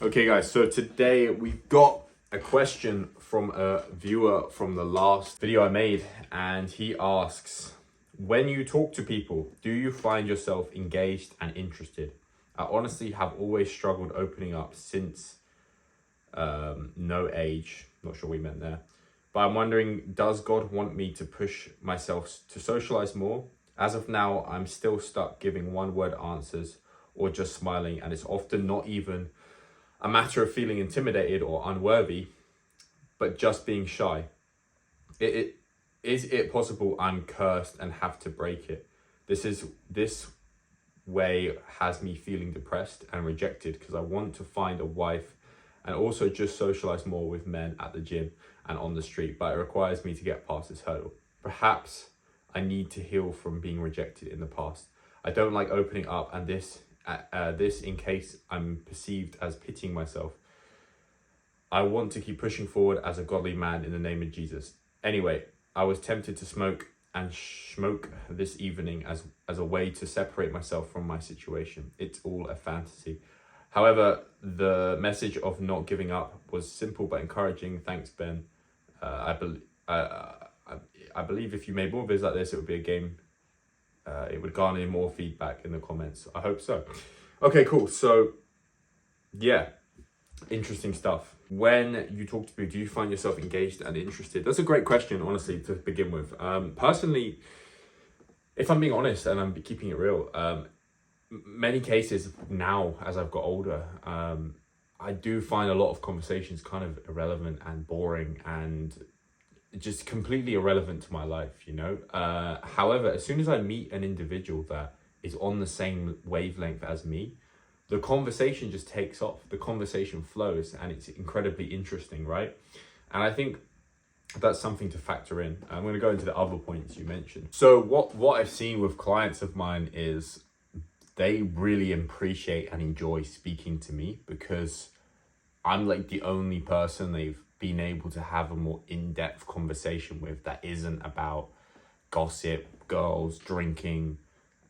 Okay guys, so today we've got a question from a viewer from the last video I made, and he asks, when you talk to people, do you find yourself engaged and interested? I honestly have always struggled opening up since no age, not sure what he meant there, but I'm wondering, does God want me to push myself to socialize more? As of now, I'm still stuck giving one-word answers or just smiling, and it's often not even a matter of feeling intimidated or unworthy, but just being shy. Is it possible I'm cursed and have to break it? This way has me feeling depressed and rejected because I want to find a wife and also just socialize more with men at the gym and on the street, but it requires me to get past this hurdle. Perhaps I need to heal from being rejected in the past. I don't like opening up, and this in case I'm perceived as pitying myself. I want to keep pushing forward as a godly man in the name of Jesus. Anyway, I was tempted to smoke and schmoke this evening as a way to separate myself from my situation. It's all a fantasy. However, the message of not giving up was simple but encouraging. Thanks, Ben. I believe if you made more videos like this, it would be a game. It would garner more feedback in the comments. I hope so. Okay, cool. So, yeah, interesting stuff. When you talk to people, do you find yourself engaged and interested? That's a great question, honestly, to begin with. Personally, if I'm being honest and I'm keeping it real, many cases now, as I've got older, I do find a lot of conversations kind of irrelevant and boring and just completely irrelevant to my life, you know? However, as soon as I meet an individual that is on the same wavelength as me, the conversation just takes off, the conversation flows, and it's incredibly interesting, right? And I think that's something to factor in. I'm going to go into the other points you mentioned. So what I've seen with clients of mine is they really appreciate and enjoy speaking to me because I'm like the only person they've been able to have a more in-depth conversation with that isn't about gossip, girls, drinking,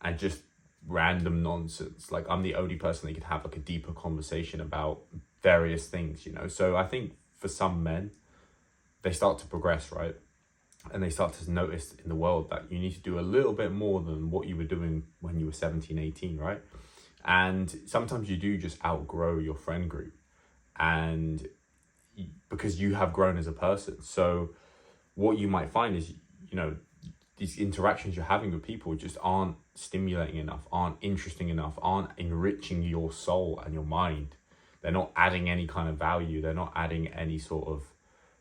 and just random nonsense. Like, I'm the only person they could have like a deeper conversation about various things, you know? So I think for some men, they start to progress, right? And they start to notice in the world that you need to do a little bit more than what you were doing when you were 17, 18, right? And sometimes you do just outgrow your friend group, and because you have grown as a person. So what you might find is, you know, these interactions you're having with people just aren't stimulating enough, aren't interesting enough, aren't enriching your soul and your mind. They're not adding any kind of value. They're not adding any sort of,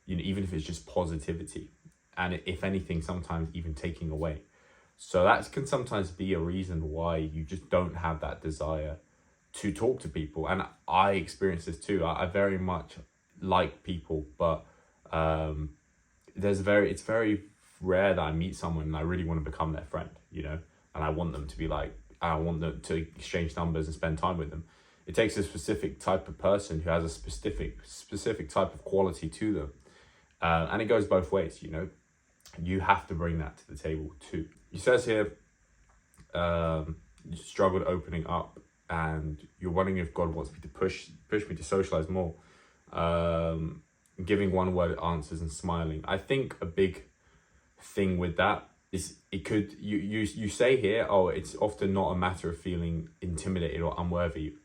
you know, even if it's just positivity. And if anything, sometimes even taking away. So that can sometimes be a reason why you just don't have that desire to talk to people. And I experience this too. I very much like people, but it's very rare that I meet someone and I really want to become their friend, you know, and I want them to be like, I want them to exchange numbers and spend time with them. It takes a specific type of person who has a specific type of quality to them, and it goes both ways, you know. You have to bring that to the table too. He says here, you struggled opening up and you're wondering if God wants me to push me to socialize more, giving one word answers and smiling. I think a big thing with that is you say here, oh, it's often not a matter of feeling intimidated or unworthy,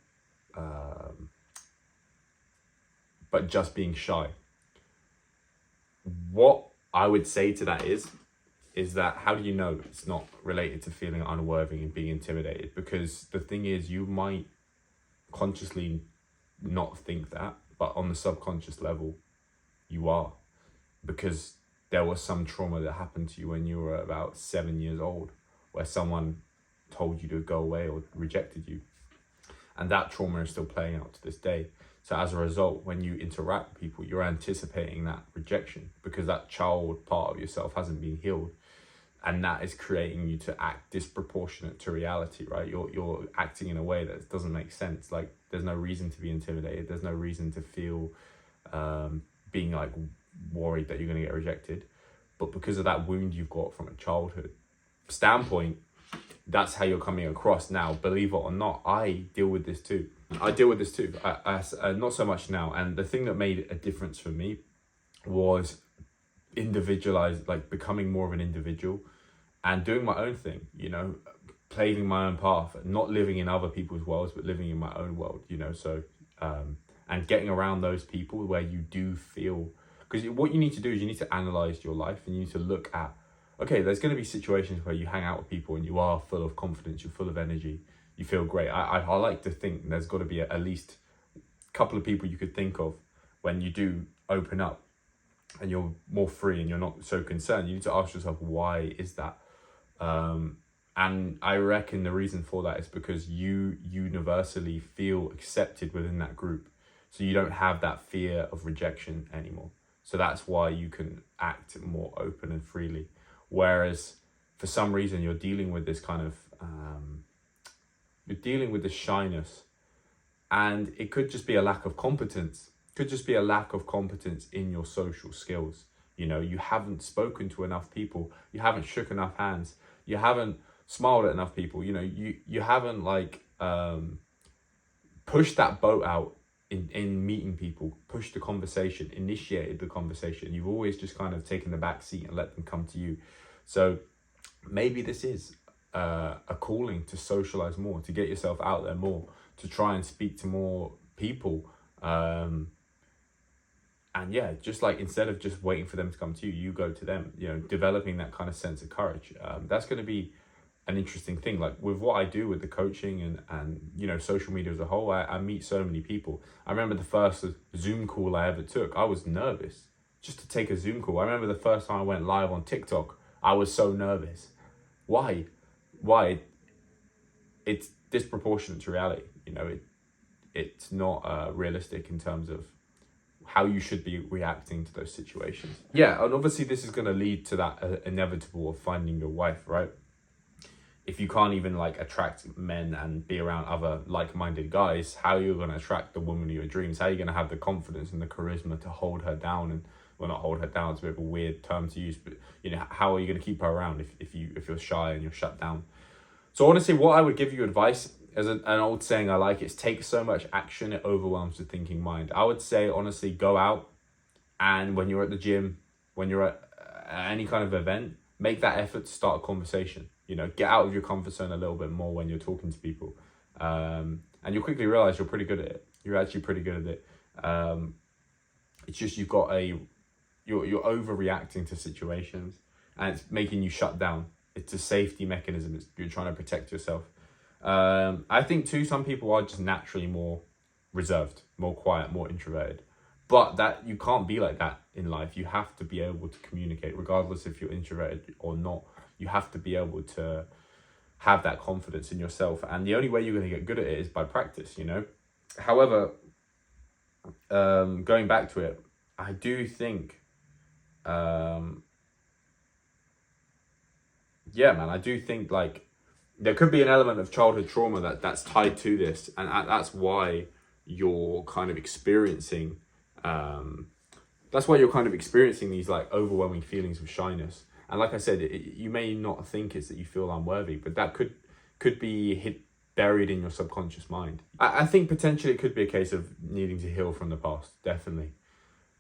but just being shy. What I would say to that is that how do you know it's not related to feeling unworthy and being intimidated? Because the thing is, you might consciously not think that, but on the subconscious level, you are, because there was some trauma that happened to you when you were about 7 years old, where someone told you to go away or rejected you. And that trauma is still playing out to this day. So as a result, when you interact with people, you're anticipating that rejection because that child part of yourself hasn't been healed. And that is creating you to act disproportionate to reality, right? You're acting in a way that doesn't make sense. Like, there's no reason to be intimidated. There's no reason to feel being like worried that you're going to get rejected. But because of that wound you've got from a childhood standpoint, that's how you're coming across. Now, believe it or not, I deal with this too. I deal with this too. Not so much now. And the thing that made a difference for me was individualized, like becoming more of an individual and doing my own thing, you know, paving my own path, not living in other people's worlds, but living in my own world, you know. So, and getting around those people where you do feel, because what you need to do is you need to analyze your life and you need to look at, okay, there's going to be situations where you hang out with people and you are full of confidence, you're full of energy, you feel great. I like to think there's got to be at least a couple of people you could think of when you do open up and you're more free and you're not so concerned. You need to ask yourself, why is that? And I reckon the reason for that is because you universally feel accepted within that group. So you don't have that fear of rejection anymore. So that's why you can act more open and freely. Whereas for some reason you're dealing with this kind of, you're dealing with this shyness, and it could just be a lack of competence. Could just be a lack of competence in your social skills. You know, you haven't spoken to enough people. You haven't shook enough hands. You haven't smiled at enough people. You know, you haven't like pushed that boat out in meeting people, pushed the conversation, initiated the conversation. You've always just kind of taken the back seat and let them come to you. So maybe this is a calling to socialize more, to get yourself out there more, to try and speak to more people. And yeah, just like instead of just waiting for them to come to you, you go to them, you know, developing that kind of sense of courage. That's going to be an interesting thing. Like with what I do with the coaching and you know, social media as a whole, I meet so many people. I remember the first Zoom call I ever took, I was nervous just to take a Zoom call. I remember the first time I went live on TikTok, I was so nervous. Why? It's disproportionate to reality. You know, it's not realistic in terms of how you should be reacting to those situations. Yeah, and obviously this is going to lead to that inevitable of finding your wife, right? If you can't even like attract men and be around other like-minded guys, how are you going to attract the woman of your dreams? How are you going to have the confidence and the charisma to hold her down? And well, not hold her down, it's a bit of a weird term to use, but you know, how are you going to keep her around if you're shy and you're shut down? So honestly, what I would give you advice, as an old saying I like, is take so much action it overwhelms the thinking mind. I would say honestly, go out, and when you're at the gym, when you're at any kind of event, make that effort to start a conversation. You know, get out of your comfort zone a little bit more when you're talking to people, and you'll quickly realize you're pretty good at it. You're actually pretty good at it. It's just you've got you're overreacting to situations, and it's making you shut down. It's a safety mechanism. You're trying to protect yourself. I think too, some people are just naturally more reserved, more quiet, more introverted. But that you can't be like that in life. You have to be able to communicate, regardless if you're introverted or not. You have to be able to have that confidence in yourself. And the only way you're going to get good at it is by practice, you know. However, going back to it, I do think, I do think like there could be an element of childhood trauma that's tied to this. And that's why you're kind of experiencing, these like overwhelming feelings of shyness. And like I said, you may not think it's that you feel unworthy, but that could be buried in your subconscious mind. I think potentially it could be a case of needing to heal from the past, definitely.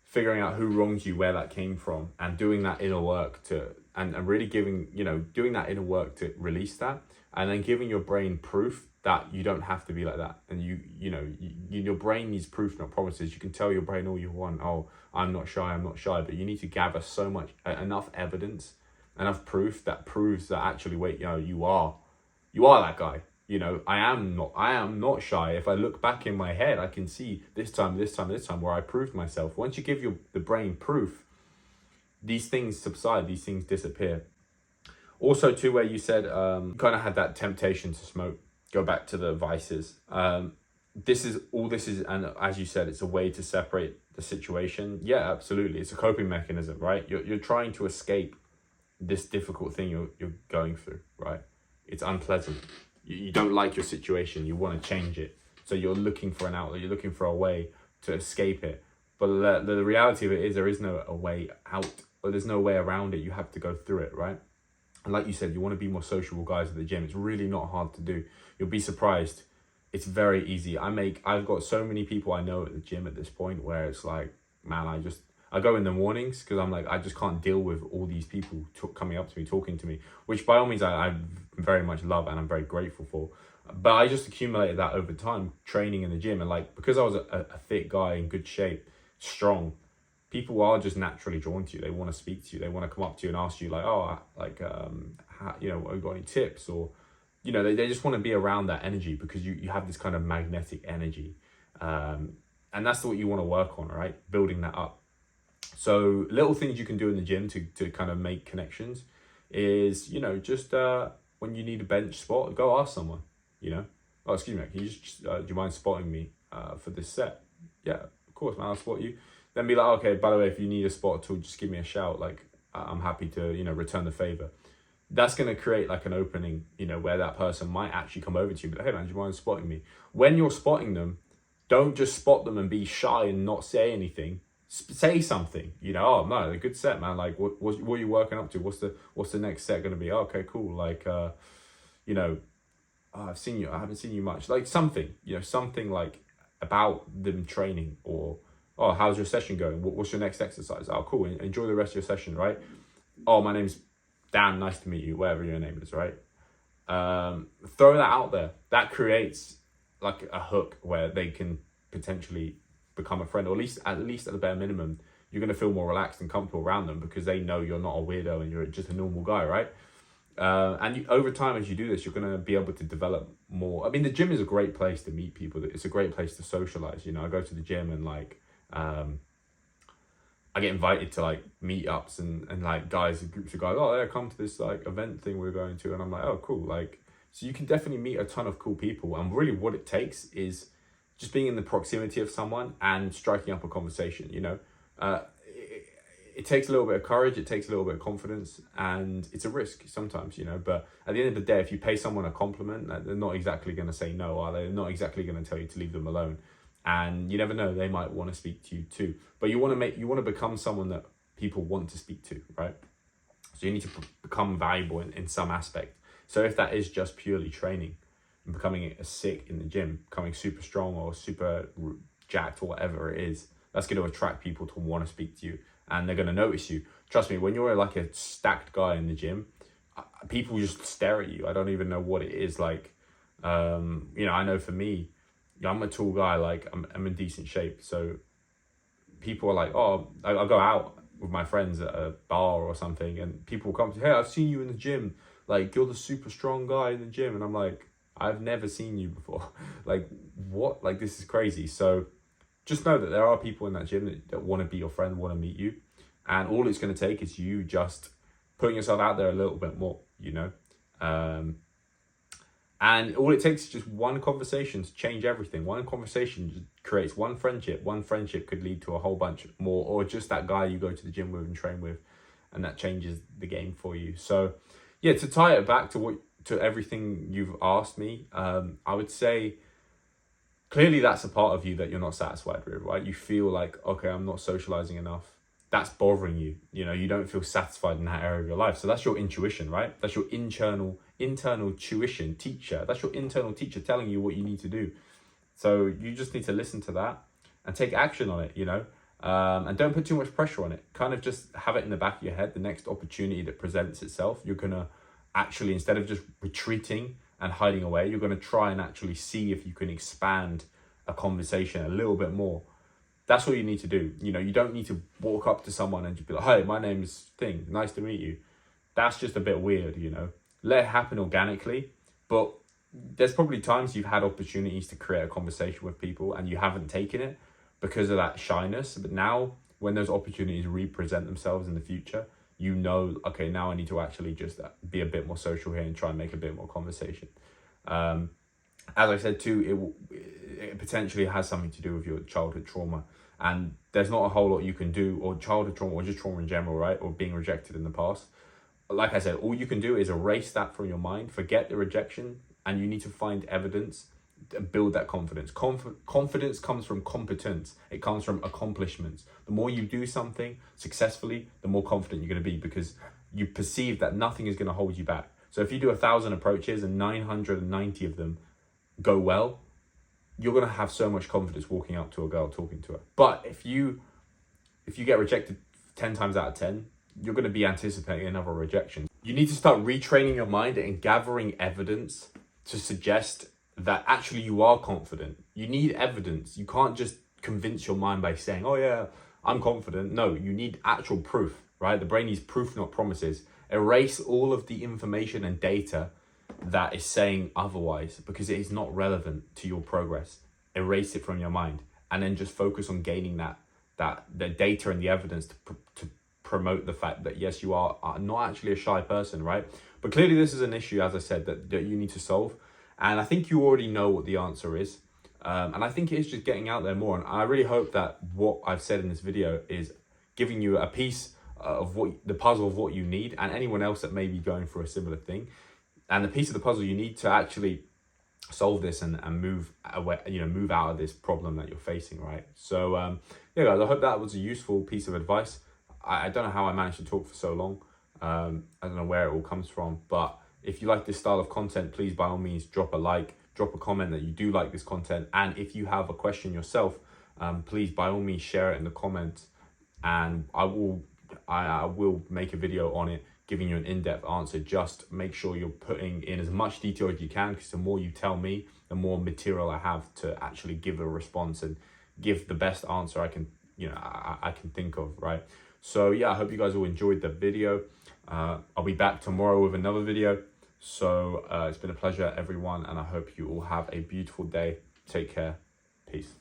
Figuring out who wronged you, where that came from, and doing that inner work and really doing that inner work to release that, and then giving your brain proof that you don't have to be like that. And your brain needs proof, not promises. You can tell your brain all you want, oh, I'm not shy, but you need to gather so much, enough evidence, enough proof that proves that actually, wait, you are that guy. You know, I am not shy. If I look back in my head, I can see this time where I proved myself. Once you give the brain proof, these things subside, these things disappear. Also too, where you said, kind of had that temptation to smoke, go back to the vices. This is, and as you said, it's a way to separate the situation. Yeah, absolutely. It's a coping mechanism, right? You're trying to escape this difficult thing you're going through, right? It's unpleasant. You don't like your situation. You want to change it. So you're looking for an outlet. You're looking for a way to escape it. But the reality of it is there is no a way out, or there's no way around it. You have to go through it, right? And like you said, you want to be more sociable guys at the gym. It's really not hard to do. You'll be surprised it's very easy. I've got so many people I know at the gym at this point where it's like, man, I go in the mornings because I'm like, I just can't deal with all these people coming up to me, talking to me, which by all means I very much love and I'm very grateful for. But I just accumulated that over time, training in the gym. And like, because I was a fit guy in good shape, strong, people are just naturally drawn to you. They want to speak to you. They want to come up to you and ask you like, oh, like, how, you know, have you got any tips? Or, you know, they just want to be around that energy because you have this kind of magnetic energy. And that's what you want to work on, right? Building that up. So little things you can do in the gym to kind of make connections is, you know, just when you need a bench spot, go ask someone, you know. Oh, excuse me, can you just do you mind spotting me for this set? Yeah, of course, man, I'll spot you. Then be like, okay, by the way, if you need a spot at all, just give me a shout. Like, I'm happy to, you know, return the favor. That's going to create like an opening, you know, where that person might actually come over to you and be like, hey man, do you mind spotting me? When you're spotting them, don't just spot them and be shy and not say anything. Say something, you know. Oh no, a good set, man. Like, what are you working up to? What's the next set going to be? Oh, okay, cool. Like, you know, oh, I haven't seen you much. Like something, you know, something like about them training, or oh, how's your session going? What's your next exercise? Oh, cool. Enjoy the rest of your session, right? Oh, my name's Dan. Nice to meet you. Whatever your name is, right? Throw that out there. That creates like a hook where they can potentially become a friend, or at least at the bare minimum, you're going to feel more relaxed and comfortable around them because they know you're not a weirdo and you're just a normal guy, right? And over time, as you do this, you're going to be able to develop more. I mean, the gym is a great place to meet people. It's a great place to socialize. You know, I go to the gym and like, I get invited to like meetups and like guys and groups of guys, oh, yeah, come to this like event thing we're going to. And I'm like, oh, cool. Like, so you can definitely meet a ton of cool people. And really what it takes is just being in the proximity of someone and striking up a conversation, you know. It takes a little bit of courage, it takes a little bit of confidence, and it's a risk sometimes, you know. But at the end of the day, if you pay someone a compliment, they're not exactly going to say no, are they? They're not exactly going to tell you to leave them alone. And you never know, they might want to speak to you too. But you want to become someone that people want to speak to, right? So you need to become valuable in some aspect. So if that is just purely training and becoming a sick in the gym, becoming super strong or super jacked or whatever it is, that's going to attract people to want to speak to you, and they're going to notice you. Trust me, when you're like a stacked guy in the gym, people just stare at you. I don't even know what it is like. You know, I know for me, I'm a tall guy, like I'm in decent shape. So people are like, oh, I'll go out with my friends at a bar or something, and people will come to, hey, I've seen you in the gym. Like, you're the super strong guy in the gym. And I'm like, I've never seen you before. Like, what? Like, this is crazy. So just know that there are people in that gym that want to be your friend, want to meet you. And all it's going to take is you just putting yourself out there a little bit more, you know. And all it takes is just one conversation to change everything. One conversation just creates one friendship. One friendship could lead to a whole bunch more, or just that guy you go to the gym with and train with, and that changes the game for you. So yeah, to tie it back to everything you've asked me, I would say clearly that's a part of you that you're not satisfied with, right? You feel like, okay, I'm not socializing enough. That's bothering you. You know, you don't feel satisfied in that area of your life. So that's your intuition, right? That's your internal tuition teacher. That's your internal teacher telling you what you need to do. So you just need to listen to that and take action on it, you know, and don't put too much pressure on it. Kind of just have it in the back of your head. The next opportunity that presents itself, you're going to actually, instead of just retreating and hiding away, you're going to try and actually see if you can expand a conversation a little bit more. That's what you need to do. You know, you don't need to walk up to someone and just be like, hey, my name's Thing. Nice to meet you. That's just a bit weird, you know. Let it happen organically. But there's probably times you've had opportunities to create a conversation with people and you haven't taken it because of that shyness. But now, when those opportunities represent themselves in the future, you know, okay, now I need to actually just be a bit more social here and try and make a bit more conversation. As I said too, it potentially has something to do with your childhood trauma, and there's not a whole lot you can do, or childhood trauma, or just trauma in general, right? Or being rejected in the past. Like I said, all you can do is erase that from your mind, forget the rejection, and you need to find evidence and build that confidence. Confidence comes from competence. It comes from accomplishments. The more you do something successfully, the more confident you're going to be, because you perceive that nothing is going to hold you back. So if you do 1,000 approaches and 990 of them go well, you're going to have so much confidence walking up to a girl, talking to her. But if you get rejected 10 times out of 10, you're going to be anticipating another rejection. You need to start retraining your mind and gathering evidence to suggest that actually you are confident. You need evidence. You can't just convince your mind by saying, oh yeah, I'm confident. No, you need actual proof, right? The brain needs proof, not promises. Erase all of the information and data that is saying otherwise, because it is not relevant to your progress. Erase it from your mind, and then just focus on gaining the data and the evidence to promote the fact that yes, you are not actually a shy person, right? But clearly this is an issue, as I said, that you need to solve. And I think you already know what the answer is. And I think it is just getting out there more. And I really hope that what I've said in this video is giving you a piece of the puzzle of what you need, and anyone else that may be going through a similar thing. And the piece of the puzzle you need to actually solve this and move away, move out of this problem that you're facing, right? So yeah, guys, I hope that was a useful piece of advice. I don't know how I managed to talk for so long. I don't know where it all comes from, but if you like this style of content, please by all means drop a like, drop a comment that you do like this content. And if you have a question yourself, please by all means share it in the comments, and I will make a video on it, giving you an in-depth answer. Just make sure you're putting in as much detail as you can, because the more you tell me, the more material I have to actually give a response and give the best answer I can, I can think of, right? So yeah, I hope you guys all enjoyed the video. I'll be back tomorrow with another video. So it's been a pleasure, everyone, and I hope you all have a beautiful day. Take care. Peace.